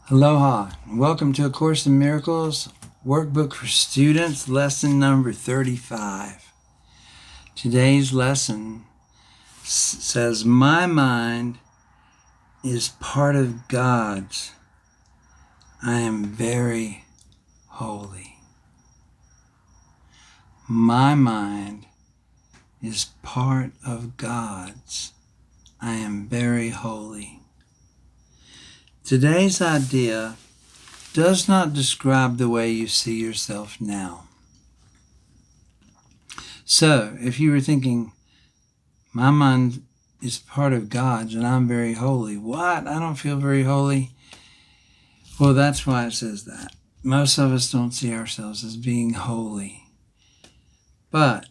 Aloha, and welcome to A Course in Miracles, Workbook for Students, lesson number 35. Today's lesson says, my mind is part of God's. I am very holy. My mind is part of God's. I am very holy. Today's idea does not describe the way you see yourself now. So, if you were thinking, my mind is part of God's and I'm very holy. What? I don't feel very holy. Well, that's why it says that. Most of us don't see ourselves as being holy. But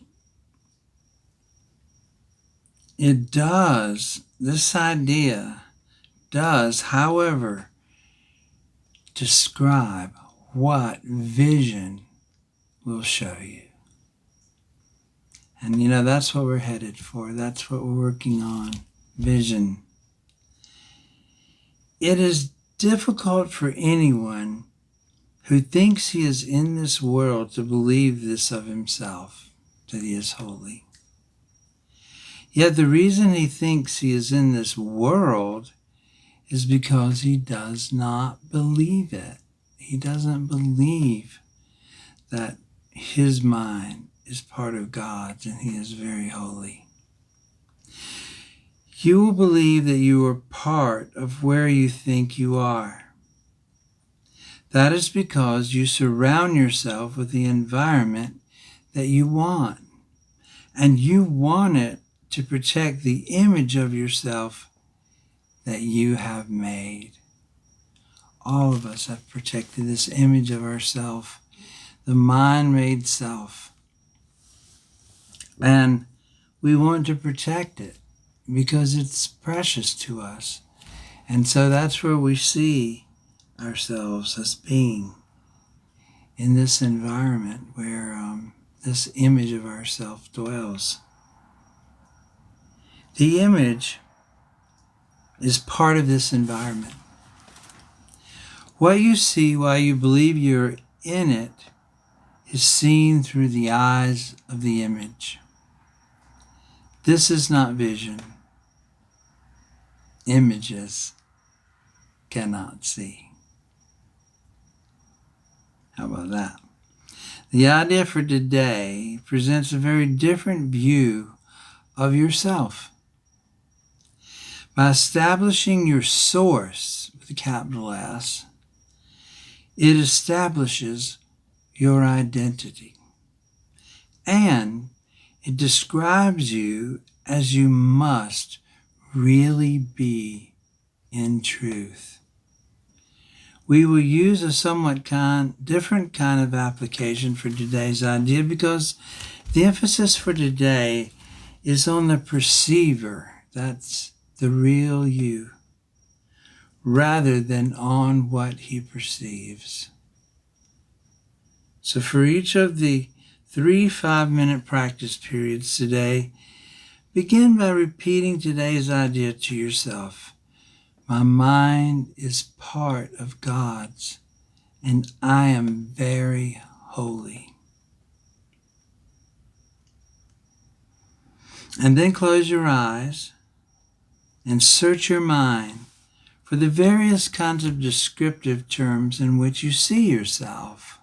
it does, this idea does, however, describe what vision will show you. And that's what we're headed for. That's what we're working on. Vision. It is difficult for anyone who thinks he is in this world to believe this of himself, that he is holy. Yet the reason he thinks he is in this world is because he does not believe it. He doesn't believe that his mind is part of God's and he is very holy. You will believe that you are part of where you think you are. That is because you surround yourself with the environment that you want, and you want it to protect the image of yourself that you have made. All of us have protected this image of ourself, the mind-made self. And we want to protect it because it's precious to us. And so that's where we see ourselves as being, in this environment where this image of ourself dwells. The image is part of this environment. What you see while you believe you're in it is seen through the eyes of the image. This is not vision. Images cannot see. How about that? The idea for today presents a very different view of yourself. By establishing your source with a capital S, it establishes your identity. And it describes you as you must really be in truth. We will use a somewhat different kind of application for today's idea because the emphasis for today is on the perceiver. That's the real you, rather than on what he perceives. So for each of the 3 5-minute practice periods today, begin by repeating today's idea to yourself. My mind is part of God's, and I am very holy. And then close your eyes and search your mind for the various kinds of descriptive terms in which you see yourself.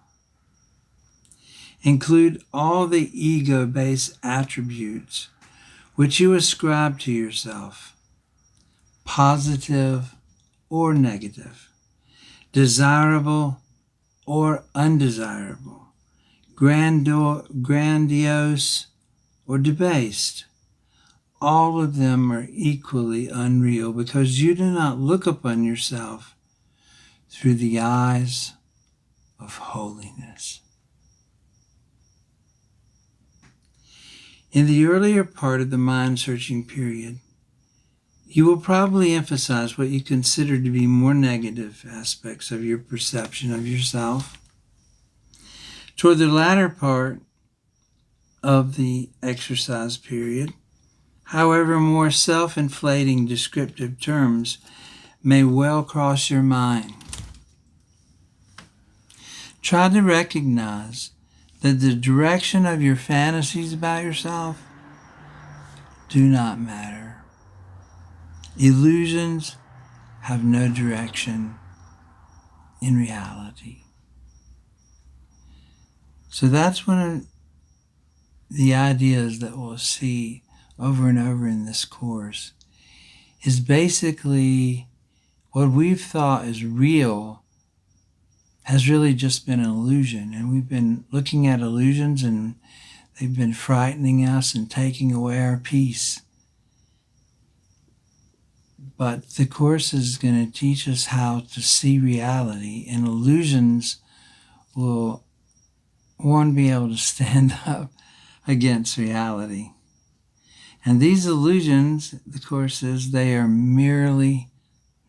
Include all the ego-based attributes which you ascribe to yourself, positive or negative, desirable or undesirable, grandiose or debased. All of them are equally unreal because you do not look upon yourself through the eyes of holiness. In the earlier part of the mind-searching period, you will probably emphasize what you consider to be more negative aspects of your perception of yourself. Toward the latter part of the exercise period, however, more self-inflating descriptive terms may well cross your mind. Try to recognize that the direction of your fantasies about yourself do not matter. Illusions have no direction in reality. So that's one of the ideas that we'll see over and over in this course, is basically what we've thought is real has really just been an illusion. And we've been looking at illusions and they've been frightening us and taking away our peace. But the course is going to teach us how to see reality, and illusions will, one, be able to stand up against reality. And these illusions, the course says, they are merely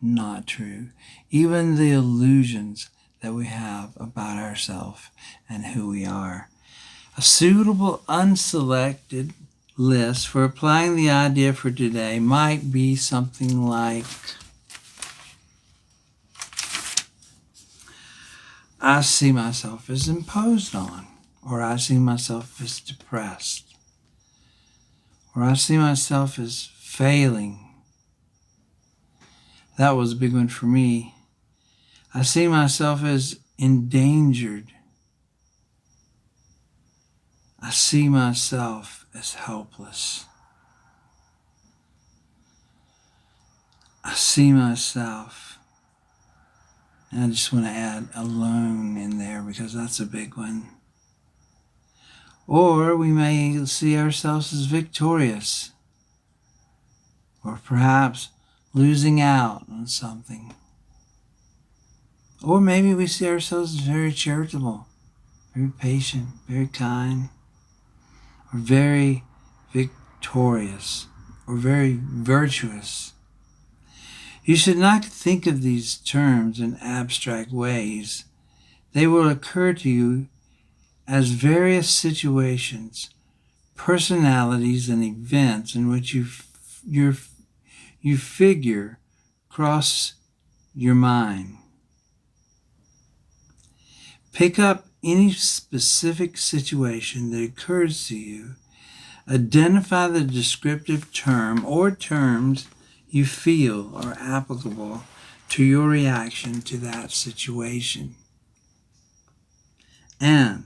not true. Even the illusions that we have about ourselves and who we are. A suitable unselected list for applying the idea for today might be something like, I see myself as imposed on, or I see myself as depressed, or I see myself as failing. That was a big one for me. I see myself as endangered. I see myself as helpless. I see myself, and I just want to add alone in there because that's a big one. Or we may see ourselves as victorious, or perhaps losing out on something. Or maybe we see ourselves as very charitable, very patient, very kind, or very victorious, or very virtuous. You should not think of these terms in abstract ways. They will occur to you as various situations, personalities, and events in which you figure cross your mind. Pick up any specific situation that occurs to you. Identify the descriptive term or terms you feel are applicable to your reaction to that situation. And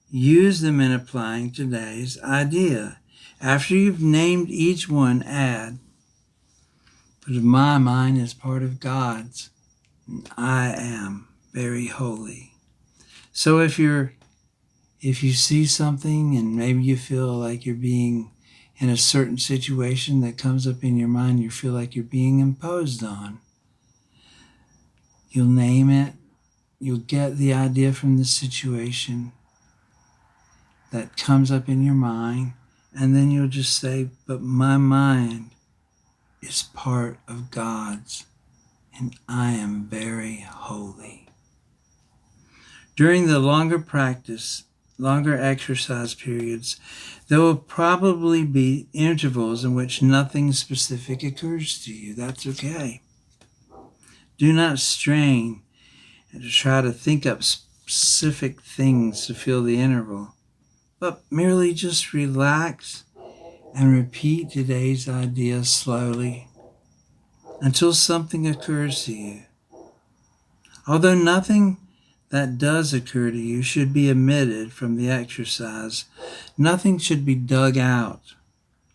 use them in applying today's idea. After you've named each one, add, but my mind is part of God's, and I am very holy. So if you see something and maybe you feel like you're being in a certain situation that comes up in your mind, you feel like you're being imposed on, you'll name it, you'll get the idea from the situation that comes up in your mind, and then you'll just say, but my mind is part of God's, and I am very holy. During the longer exercise periods, there will probably be intervals in which nothing specific occurs to you. That's okay. Do not strain and to try to think up specific things to fill the interval, but merely just relax and repeat today's idea slowly until something occurs to you. Although nothing that does occur to you should be omitted from the exercise, nothing should be dug out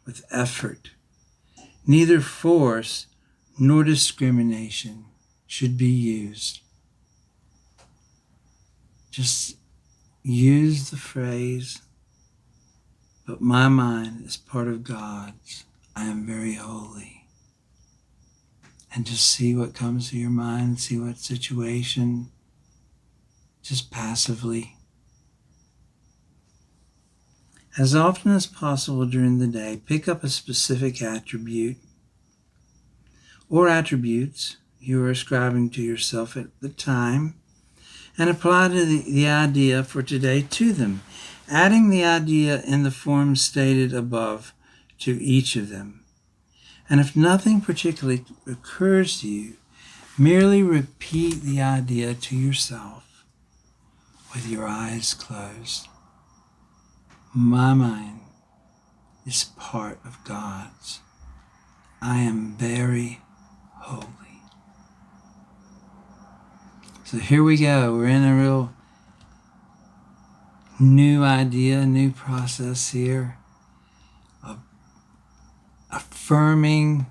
with effort. Neither force nor discrimination should be used. Just use the phrase, but my mind is part of God's. I am very holy. And just see what comes to your mind, see what situation, just passively. As often as possible during the day, pick up a specific attribute or attributes you are ascribing to yourself at the time and apply the idea for today to them, adding the idea in the form stated above to each of them. And if nothing particularly occurs to you, merely repeat the idea to yourself with your eyes closed. My mind is part of God's. I am very holy. So here we go. We're in a real new idea, new process here of affirming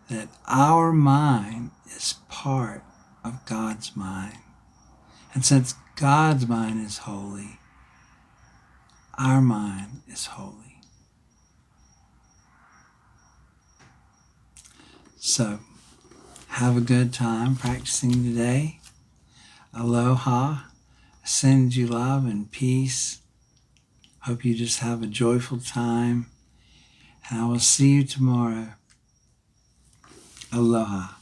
that our mind is part of God's mind. And since God's mind is holy, our mind is holy. So, have a good time practicing today. Aloha. I send you love and peace. Hope you just have a joyful time. And I will see you tomorrow. Aloha.